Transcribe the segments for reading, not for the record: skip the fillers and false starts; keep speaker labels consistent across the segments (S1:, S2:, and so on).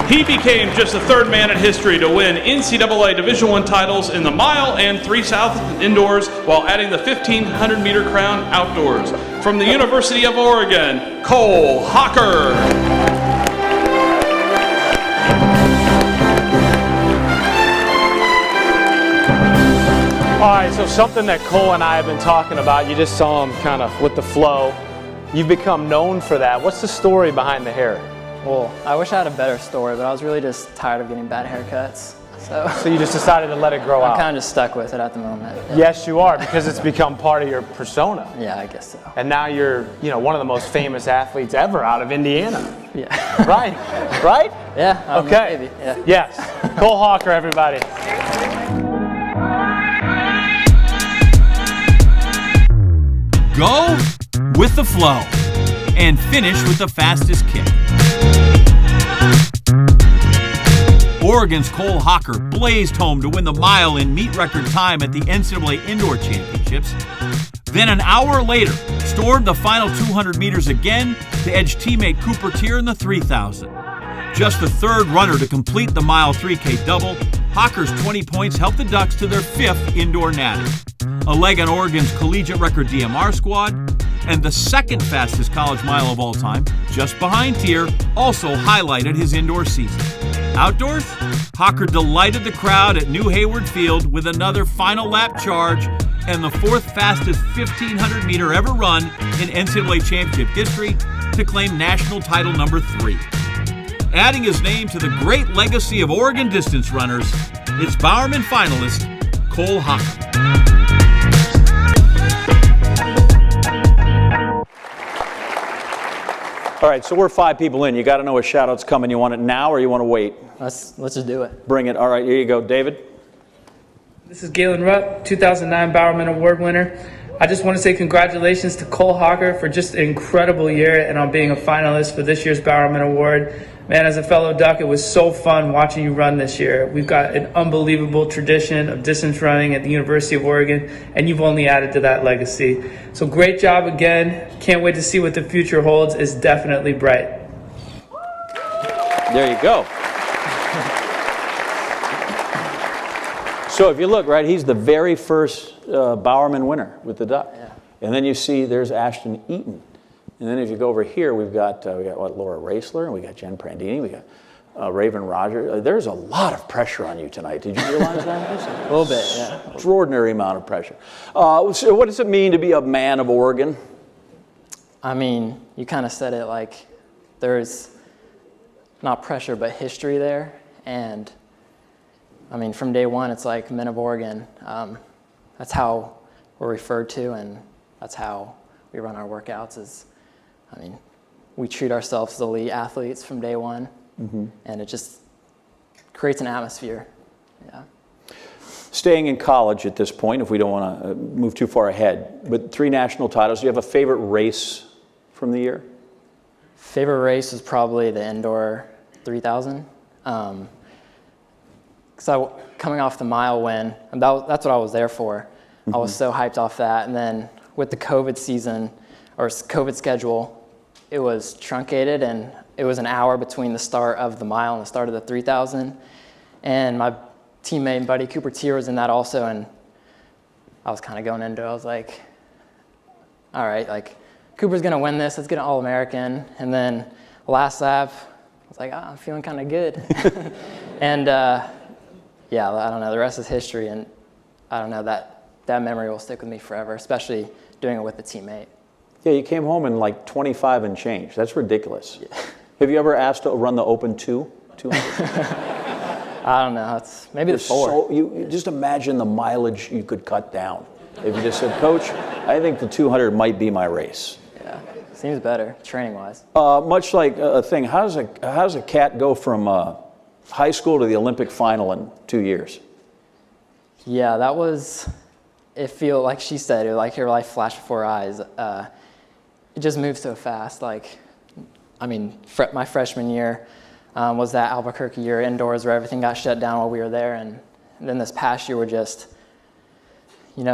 S1: He became just the third man in history to win NCAA Division I titles in the mile and 3 South indoors while adding the 1,500-meter crown outdoors. From the University of Oregon, Cole Hocker.
S2: All right, so something that Cole and I have been talking about, you just saw him kind of with the flow. You've become known for that. What's the story behind the hair?
S3: Well, I wish I had a better story, but I was really just tired of getting bad haircuts.
S2: So you just decided to let it grow out?
S3: I'm kind of just stuck with it at the moment. Yeah.
S2: Yes, you are, because it's become part of your persona.
S3: Yeah, I guess so.
S2: And now you're, one of the most famous athletes ever out of Indiana.
S3: Yeah.
S2: Right? Right?
S3: Yeah.
S2: Okay.
S3: Maybe. Yeah.
S2: Yes. Cole Hocker, everybody.
S4: Go with the flow and finish with the fastest kick. Oregon's Cole Hocker blazed home to win the mile in meet record time at the NCAA Indoor Championships. Then an hour later, stormed the final 200 meters again to edge teammate Cooper Tier in the 3,000. Just the third runner to complete the mile 3K double, Hocker's 20 points helped the Ducks to their 5th indoor natty. A leg on Oregon's collegiate record DMR squad, and the second fastest college mile of all time, just behind Tier, also highlighted his indoor season. Outdoors, Hocker delighted the crowd at New Hayward Field with another final lap charge and the 4th fastest 1,500-meter ever run in NCAA championship history to claim national title number 3. Adding his name to the great legacy of Oregon distance runners, it's Bowerman finalist Cole Hocker.
S5: All right, so we're 5 people in. You got to know a shout-out's coming. You want it now or you want to wait?
S3: Let's just do it.
S5: Bring it. All right, here you go. David?
S6: This is Galen Rupp, 2009 Bowerman Award winner. I just want to say congratulations to Cole Hocker for just an incredible year and on being a finalist for this year's Bowerman Award. Man, as a fellow Duck, it was so fun watching you run this year. We've got an unbelievable tradition of distance running at the University of Oregon, and you've only added to that legacy. So great job again. Can't wait to see what the future holds. It's definitely bright.
S5: There you go. So if you look, right, he's the very first Bowerman winner with the Duck.
S3: Yeah.
S5: And then you see there's Ashton Eaton. And then if you go over here, we've got Laura Raisler, and we got Jen Prandini, we got Raven Rogers. There's a lot of pressure on you tonight. Did you realize that?
S3: A little bit, yeah.
S5: Extraordinary amount of pressure. So what does it mean to be a man of Oregon?
S3: I mean, you kind of said it, like there's not pressure but history there. And I mean, from day one, it's like men of Oregon. That's how we're referred to, and that's how we run our workouts. We treat ourselves as elite athletes from day one, and it just creates an atmosphere. Yeah.
S5: Staying in college at this point, if we don't want to move too far ahead, but 3 national titles. Do you have a favorite race from the year?
S3: Favorite race is probably the indoor 3,000. Because coming off the mile win, and that's what I was there for. I was so hyped off that, and then with the COVID season or COVID schedule, it was truncated, and it was an hour between the start of the mile and the start of the 3,000. And my teammate and buddy Cooper Tier was in that also, and I was kind of going into it. I was like, all right, like Cooper's gonna win this. Let's get an All-American. And then last lap, I was like, I'm feeling kind of good. And yeah, I don't know. The rest is history, and I don't know, that memory will stick with me forever, especially doing it with a teammate.
S5: Yeah, you came home in like 25 and change. That's ridiculous. Yeah. Have you ever asked to run the Open 200?
S3: I don't know. It's maybe the 4.
S5: You just imagine the mileage you could cut down. If you just said, Coach, I think the 200 might be my race.
S3: Yeah, seems better, training-wise.
S5: Much like a thing, how does a cat go from high school to the Olympic final in 2 years?
S3: Yeah, that was, it feel like she said, it like her life flashed before her eyes. It just moves so fast. Like, I mean, my freshman year was that Albuquerque year indoors where everything got shut down while we were there. And then this past year, we're just,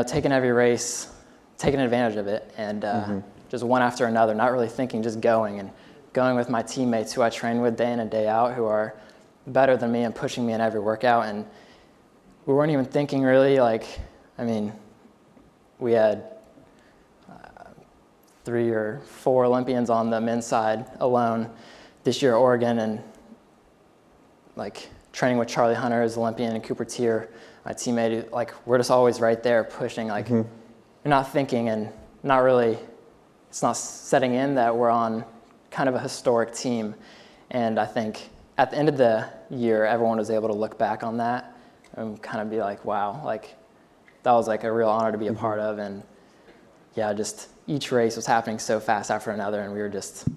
S3: taking every race, taking advantage of it, and just one after another, not really thinking, just going with my teammates who I train with day in and day out, who are better than me and pushing me in every workout. And we weren't even thinking really, we had 3 or 4 Olympians on the men's side alone this year at Oregon, and training with Charlie Hunter as Olympian and Cooper Tier, my teammate, we're just always right there pushing. You're not thinking and not really, it's not setting in that we're on kind of a historic team. And I think at the end of the year, everyone was able to look back on that and kind of be like, wow, that was a real honor to be a part of. And yeah, just each race was happening so fast after another, and we're just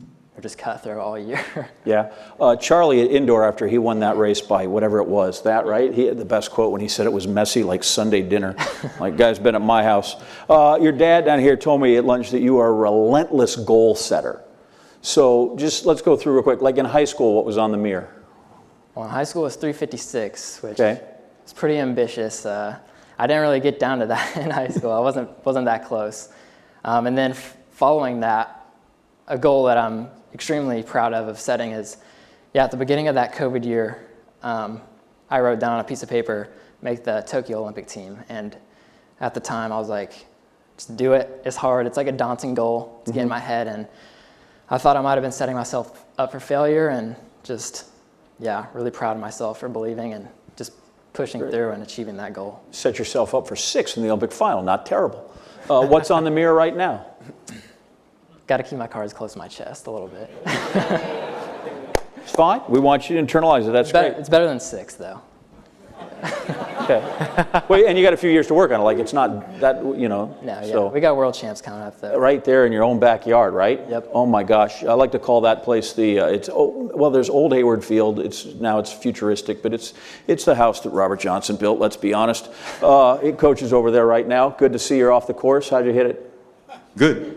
S3: cutthroat all year.
S5: Yeah. Charlie at indoor, after he won that race by whatever it was, right? He had the best quote when he said it was messy like Sunday dinner. Guy's been at my house. Your dad down here told me at lunch that you are a relentless goal setter. So just let's go through real quick. In high school, what was on the mirror?
S3: Well, in high school it was 356, which is pretty ambitious. I didn't really get down to that in high school. I wasn't that close. And then following that, a goal that I'm extremely proud of setting is, at the beginning of that COVID year, I wrote down on a piece of paper, make the Tokyo Olympic team. And at the time, I was like, just do it. It's hard. It's a daunting goal to get in my head. And I thought I might have been setting myself up for failure, and just, really proud of myself for believing and just pushing through and achieving that goal.
S5: Set yourself up for 6th in the Olympic final. Not terrible. What's on the mirror right now?
S3: Got to keep my cards close to my chest a little bit.
S5: It's fine. We want you to internalize it. That's great.
S3: It's better than 6th, though.
S5: Okay. Wait, and you got a few years to work on it. It's not that,
S3: No,
S5: So
S3: we got world champs coming up, though.
S5: right there in your own backyard, right?
S3: Yep.
S5: Oh my gosh, I like to call that place there's Old Hayward Field. It's futuristic, but it's the house that Robert Johnson built. Let's be honest. It coaches over there right now. Good to see you're off the course. How'd you hit it?
S7: Good.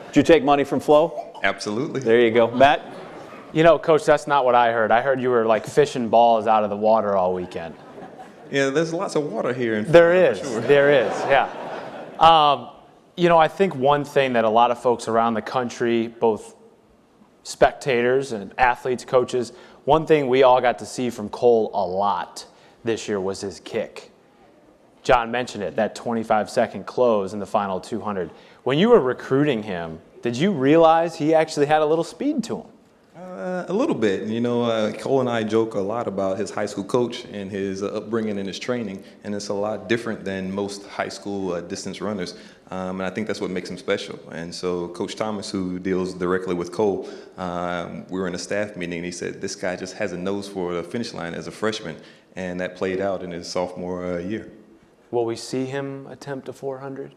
S5: Did you take money from Flo?
S7: Absolutely.
S5: There you go, Matt.
S2: Coach, that's not what I heard. I heard you were fishing balls out of the water all weekend.
S7: Yeah, there's lots of water here.
S2: There is, yeah. I think one thing that a lot of folks around the country, both spectators and athletes, coaches, one thing we all got to see from Cole a lot this year was his kick. John mentioned it, that 25-second close in the final 200. When you were recruiting him, did you realize he actually had a little speed to him?
S7: A little bit. Cole and I joke a lot about his high school coach and his upbringing and his training, and it's a lot different than most high school distance runners. And I think that's what makes him special. And so Coach Thomas, who deals directly with Cole, we were in a staff meeting, and he said, this guy just has a nose for the finish line as a freshman, and that played out in his sophomore year.
S2: Will we see him attempt a 400?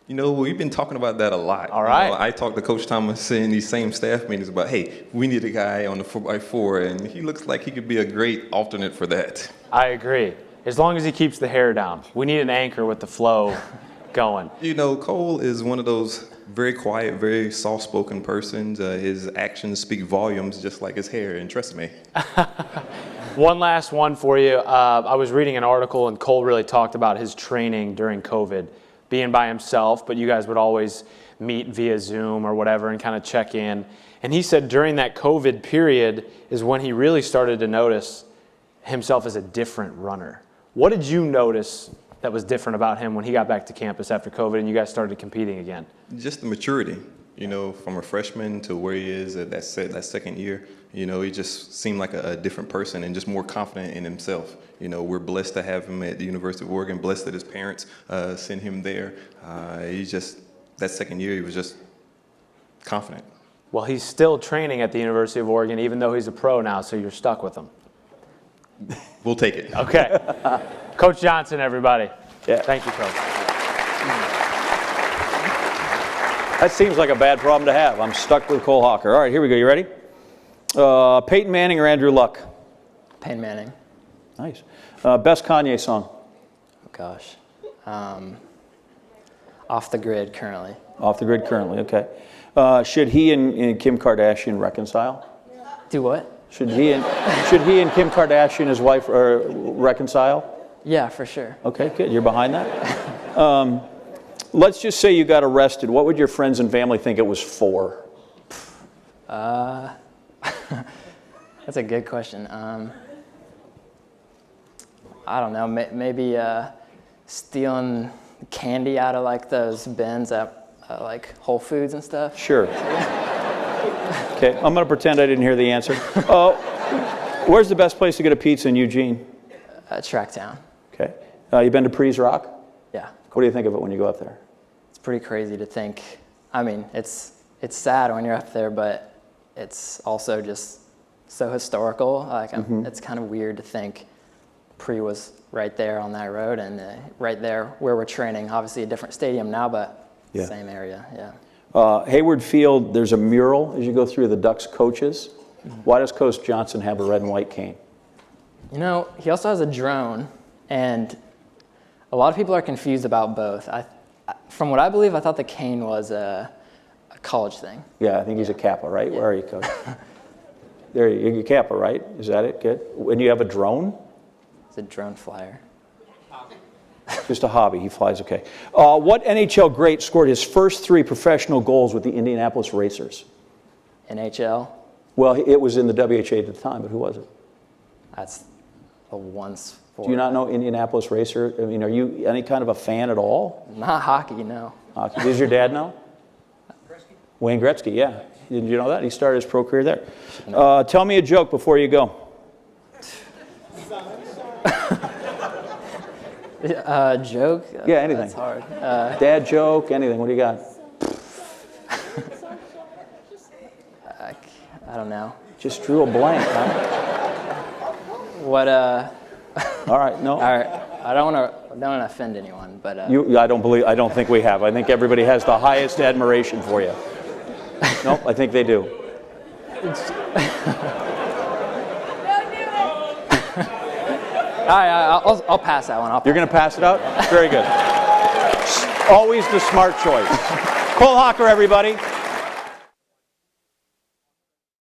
S7: We've been talking about that a lot.
S2: All right.
S7: I talked to Coach Thomas in these same staff meetings about, hey, we need a guy on the 4x4, and he looks like he could be a great alternate for that.
S2: I agree. As long as he keeps the hair down. We need an anchor with the flow going.
S7: Cole is one of those very quiet, very soft-spoken persons. His actions speak volumes just like his hair, and trust me.
S2: One last one for you. I was reading an article, and Cole really talked about his training during COVID, being by himself, but you guys would always meet via Zoom or whatever and kind of check in. And he said during that COVID period is when he really started to notice himself as a different runner. What did you notice that was different about him when he got back to campus after COVID and you guys started competing again?
S7: Just the maturity, from a freshman to where he is at that second year. He just seemed like a different person and just more confident in himself. We're blessed to have him at the University of Oregon, blessed that his parents sent him there. That second year, he was just confident.
S2: Well, he's still training at the University of Oregon, even though he's a pro now, so you're stuck with him.
S7: We'll take it.
S2: Okay. Coach Johnson, everybody.
S5: Yeah.
S2: Thank you, Coach.
S5: That seems like a bad problem to have. I'm stuck with Cole Hocker. All right, here we go. You ready? Peyton Manning or Andrew Luck?
S3: Peyton Manning.
S5: Nice. Best Kanye song?
S3: Oh, gosh. Off the Grid currently.
S5: Off the Grid currently, okay. Should he and Kim Kardashian reconcile?
S3: Do what?
S5: Should he and Kim Kardashian, his wife, reconcile?
S3: Yeah, for sure.
S5: Okay, good. You're behind that? Let's just say you got arrested. What would your friends and family think it was for?
S3: That's a good question. I don't know, maybe stealing candy out of like those bins at like Whole Foods and stuff.
S5: Sure. Okay, I'm going to pretend I didn't hear the answer. Where's the best place to get a pizza in Eugene?
S3: Tracktown.
S5: Okay. You been to Pre's Rock?
S3: Yeah.
S5: What do you think of it when you go up there?
S3: It's pretty crazy to think. I mean, it's sad when you're up there, but it's also just so historical. Like, it's kind of weird to think Pre was right there on that road and right there where we're training. Obviously a different stadium now, but same area, yeah.
S5: Hayward Field, there's a mural as you go through the Ducks coaches. Why does Coach Johnson have a red and white cane?
S3: You know, he also has a drone, and a lot of people are confused about both. From what I believe, I thought the cane was a college thing.
S5: Yeah, I think he's a Kappa, right? Where are you, Coach? There, you're Kappa, right? Is that it? Good. When you have a drone?
S3: It's a drone flyer.
S5: Just a hobby. He flies, okay. What NHL great scored his first 3 professional goals with the Indianapolis Racers?
S3: NHL?
S5: Well, it was in the WHA at the time, but who was it?
S3: That's a one sport.
S5: Do you not know Indianapolis Racer? I mean, are you any kind of a fan at all?
S3: Not hockey, no.
S5: Hockey. Does your dad know? Wayne Gretzky, yeah. Didn't you know that? He started his pro career there. Tell me a joke before you go.
S3: Joke?
S5: Yeah, anything.
S3: That's hard.
S5: Dad joke, anything. What do you got?
S3: I don't know.
S5: Just drew a blank, huh?
S3: What?
S5: All right, no.
S3: All right. I don't want to offend anyone, but
S5: I don't think we have. I think everybody has the highest admiration for you. Nope, I think they do.
S3: All right, I'll pass that one.
S5: You're going to pass it out? Very good. Always the smart choice. Cole Hocker, everybody.